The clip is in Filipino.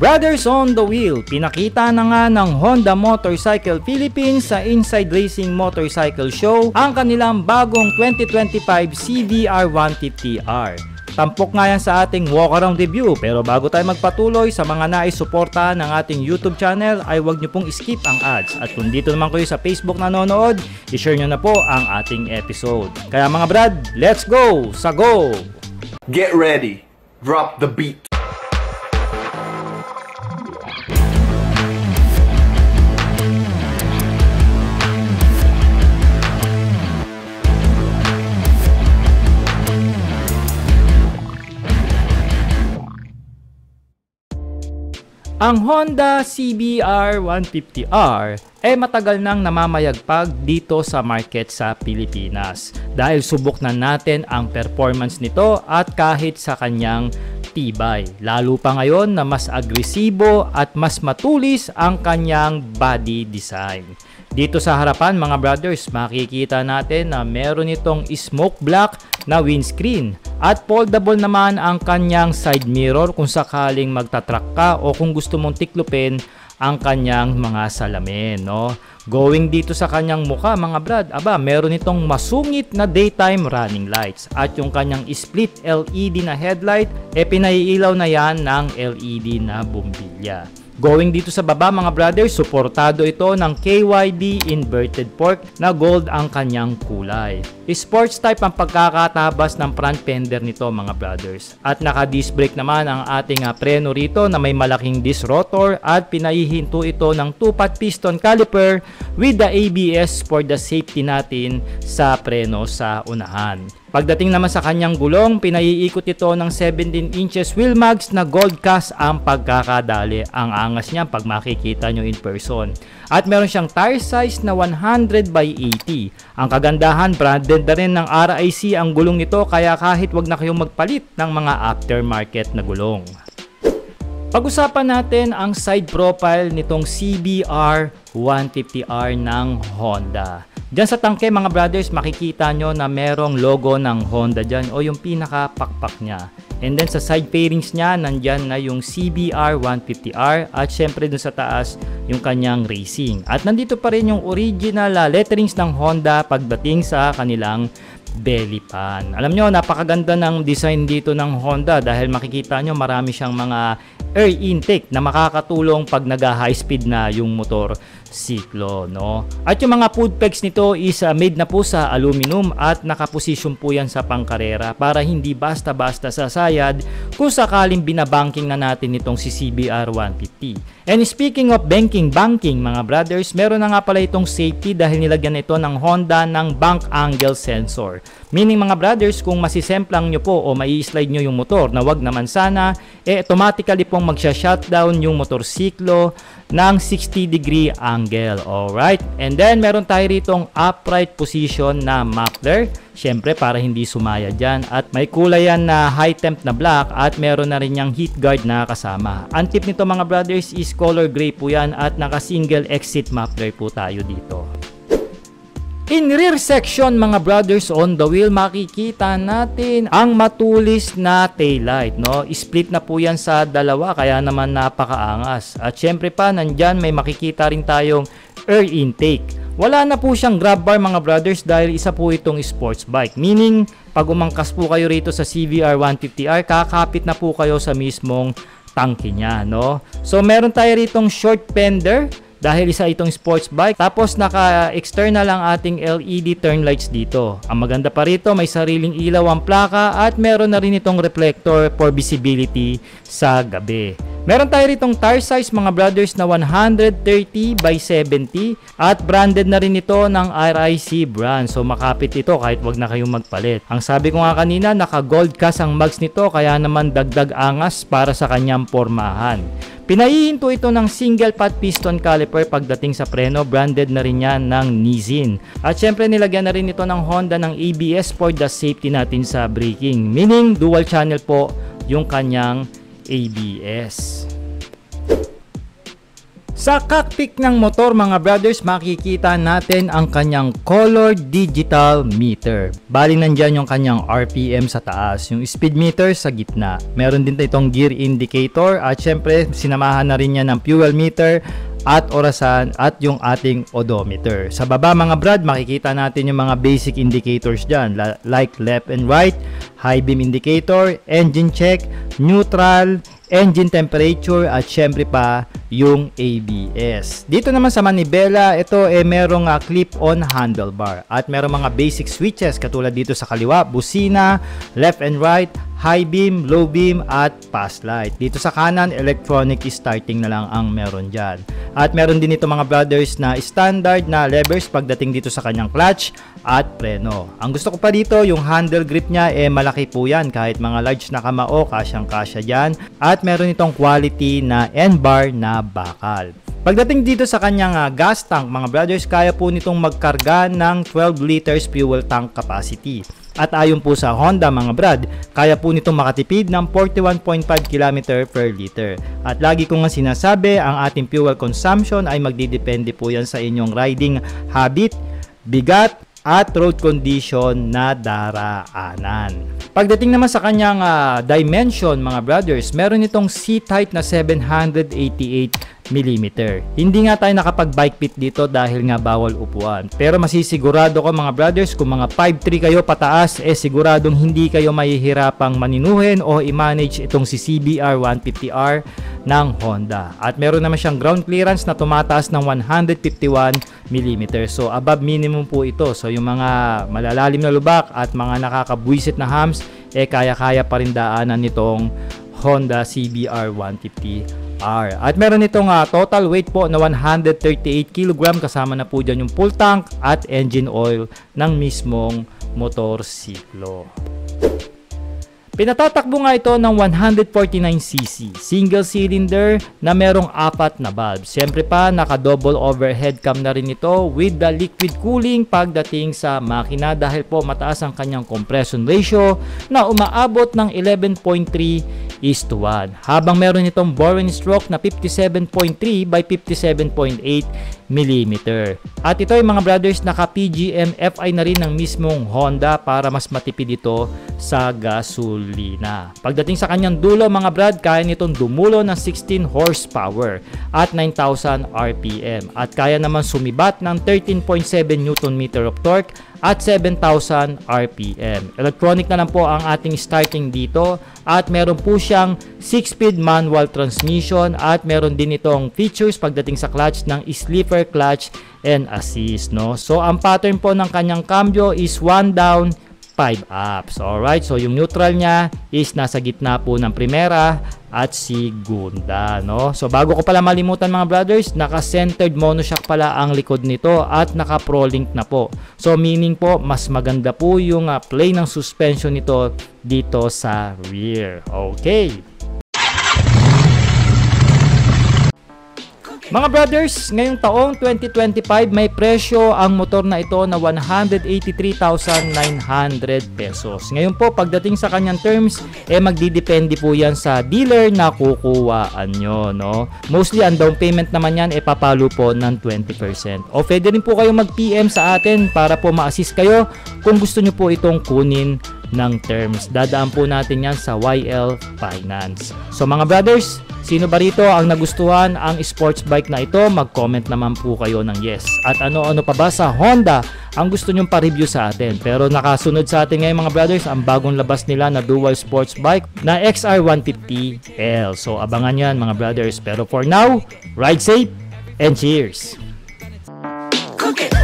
Brothers on the Wheel, pinakita na nga ng Honda Motorcycle Philippines sa Inside Racing Motorcycle Show ang kanilang bagong 2025 CBR 150R. Tampok nga yan sa ating walk-around review, pero bago tayo magpatuloy sa mga nais suporta ng ating YouTube channel ay huwag nyo pong skip ang ads. At kung dito naman kayo sa Facebook nanonood, i-share nyo na po ang ating episode. Kaya mga brad, let's go! Sa go! Get ready, drop the beat. Ang Honda CBR 150R matagal nang namamayagpag dito sa market sa Pilipinas dahil subok na natin ang performance nito at kahit sa kanyang tibay. Lalo pa ngayon na mas agresibo at mas matulis ang kanyang body design. Dito sa harapan mga brothers, makikita natin na meron itong smoke black na windscreen at foldable naman ang kanyang side mirror kung sakaling magtatrack ka o kung gusto mong tiklopin ang kanyang mga salamin, no? Going dito sa kanyang mukha mga brad, meron itong masungit na daytime running lights at yung kanyang split LED na headlight pinaiilaw na yan ng LED na bumbilya. Going dito sa baba mga brothers, suportado ito ng KYD inverted fork na gold ang kanyang kulay. Sports type ang pagkakatabas ng front fender nito mga brothers. At naka-disc brake naman ang ating preno rito na may malaking disc rotor at pinaihinto ito ng 2-pot piston caliper with the ABS for the safety natin sa preno sa unahan. Pagdating naman sa kanyang gulong, pinaiikot ito ng 17 inches wheel mags na gold cast ang pagkakadali. Ang angas niya pag makikita nyo in person. At meron siyang tire size na 100 by 80. Ang kagandahan, branded na rin ng RIC ang gulong nito kaya kahit wag na kayong magpalit ng mga aftermarket na gulong. Pag-usapan natin ang side profile nitong CBR 150R ng Honda. Diyan sa tangke mga brothers, makikita nyo na merong logo ng Honda dyan o yung pinaka-pakpak niya. And then sa side fairings niya, nandyan na yung CBR 150R at syempre dun sa taas yung kanyang racing. At nandito pa rin yung original letterings ng Honda pagdating sa kanilang belly pan. Alam nyo, napakaganda ng design dito ng Honda dahil makikita nyo marami siyang mga air intake na makakatulong pag nag-high speed na yung motor siklo, no? At yung mga food pegs nito is made na po sa aluminum at nakaposisyon po yan sa pangkarera para hindi basta-basta sasayad kung sakaling binabanking na natin itong si CBR 150. And speaking of banking mga brothers, meron na nga pala itong safety dahil nilagyan ito ng Honda ng bank angle sensor. Meaning mga brothers, kung masisemplang nyo po o mai-slide nyo yung motor na wag naman sana, automatically pong magsha-shutdown yung motorsiklo ng 60 degree angle. Alright? And then meron tayo ritong upright position na muffler. Syempre para hindi sumaya dyan. At may kulay yan na high temp na black at meron na rin yung heat guard na kasama. Ang tip nito mga brothers is color gray po yan at naka single exit muffler po tayo dito. In rear section mga brothers on the wheel, makikita natin ang matulis na taillight, no? Split na po yan sa dalawa kaya naman napakaangas. At syempre pa nandyan may makikita rin tayong air intake. Wala na po siyang grab bar mga brothers dahil isa po itong sports bike. Meaning pag umangkas po kayo rito sa CBR 150R, kakapit na po kayo sa mismong tangke niya, no? So meron tayo ritong short fender dahil isa itong sports bike. Tapos naka-external ang ating LED turn lights dito. Ang maganda pa rito, may sariling ilaw ang plaka at meron na rin itong reflector for visibility sa gabi. Meron tayo ritong tire size mga brothers na 130 by 70 at branded na rin ito ng RIC brand. So makapit ito kahit wag na kayong magpalit. Ang sabi ko nga kanina, naka gold cast ang mags nito kaya naman dagdag angas para sa kanyang pormahan. Pinaihinto ito ng single pot piston caliper pagdating sa preno, branded na rin yan ng Nissin. At syempre nilagyan na rin ito ng Honda ng ABS for the safety natin sa braking. Meaning dual channel po yung kanyang ABS. Sa cockpit ng motor mga brothers, makikita natin ang kanyang color digital meter. Bali nandyan yung kanyang RPM sa taas, yung speed meter sa gitna. Meron din itong gear indicator at syempre sinamahan na rin niya ng fuel meter at orasan at yung ating odometer. Sa baba mga brad, makikita natin yung mga basic indicators dyan like left and right, high beam indicator, engine check, neutral, engine temperature at syempre pa yung ABS. Dito naman sa manibela, ito merong clip-on handlebar at merong mga basic switches katulad dito sa kaliwa, busina, left and right, high beam, low beam at pass light. Dito sa kanan, electronic starting na lang ang meron dyan. At meron din ito mga brothers na standard na levers pagdating dito sa kanyang clutch at preno. Ang gusto ko pa dito, yung handle grip niya malaki po yan. Kahit mga large na kamao, kasyang-kasya dyan. At meron itong quality na N-bar na bakal. Pagdating dito sa kanyang gas tank mga brothers, kaya po nitong magkarga ng 12 liters fuel tank capacity. At ayon po sa Honda mga brad, kaya po nitong makatipid ng 41.5 km per liter. At lagi ko nga sinasabi, ang ating fuel consumption ay magdidepende po yan sa inyong riding habit, bigat, at road condition na daraanan. Pagdating naman sa kanyang dimension mga brothers, meron itong seat height na 788 mm. Hindi nga tayo nakapag-bike pit dito dahil nga bawal upuan. Pero masisigurado ko mga brothers, kung mga 5'3 kayo pataas, siguradong hindi kayo mahihirapang maninuhin o i-manage itong si CBR 150R ng Honda. At meron naman siyang ground clearance na tumataas ng 151 mm. So above minimum po ito. So yung mga malalalim na lubak at mga nakakabwisit na hams, kaya-kaya pa rin daanan nitong Honda CBR 150R. At meron itong total weight po na 138 kg, kasama na po dyan yung full tank at engine oil ng mismong motorsiklo. Pinatatakbo nga ito ng 149cc, single cylinder na merong 4 na valve. Siyempre pa, naka-double overhead cam na rin ito with the liquid cooling pagdating sa makina dahil po mataas ang kanyang compression ratio na umaabot ng 11.3:1. Habang meron itong boring stroke na 57.3 by 57.8 mm. At ito ay mga brothers, naka PGM FI na rin ng mismong Honda para mas matipid ito sa gasolina. Pagdating sa kanyang dulo mga brad, kaya nitong dumulo ng 16 horsepower at 9,000 RPM at kaya naman sumibat ng 13.7 Nm of torque at 7,000 RPM. Electronic na lang po ang ating starting dito at meron po siyang 6-speed manual transmission at meron din itong features pagdating sa clutch ng sleeper clutch and assist, no? So ang pattern po ng kanyang cambio is 1 down 5 ups. Alright, so yung neutral niya is nasa gitna po ng primera at segunda, no? So bago ko pala malimutan mga brothers, naka-centered monoshock pala ang likod nito at naka-pro link na po. So meaning po, mas maganda po yung play ng suspension nito dito sa rear. Okay. Mga brothers, ngayong taong 2025 may presyo ang motor na ito na 183,900 pesos. Ngayon po, pagdating sa kanyang terms, magdidepende po yan sa dealer na kukuhaan nyo, no? Mostly, ang down payment naman yan, papalo po ng 20%. O pwede rin po kayo mag-PM sa atin para po ma-assist kayo kung gusto nyo po itong kunin ng terms. Dadaan po natin yan sa YL Finance. So mga brothers, sino ba rito ang nagustuhan ang sports bike na ito? Mag-comment naman po kayo ng yes. At ano-ano pa ba sa Honda ang gusto nyong pa-review sa atin? Pero nakasunod sa atin ngayon mga brothers, ang bagong labas nila na dual sports bike na XR150L. So abangan yan mga brothers. Pero for now, ride safe and cheers! Cook it.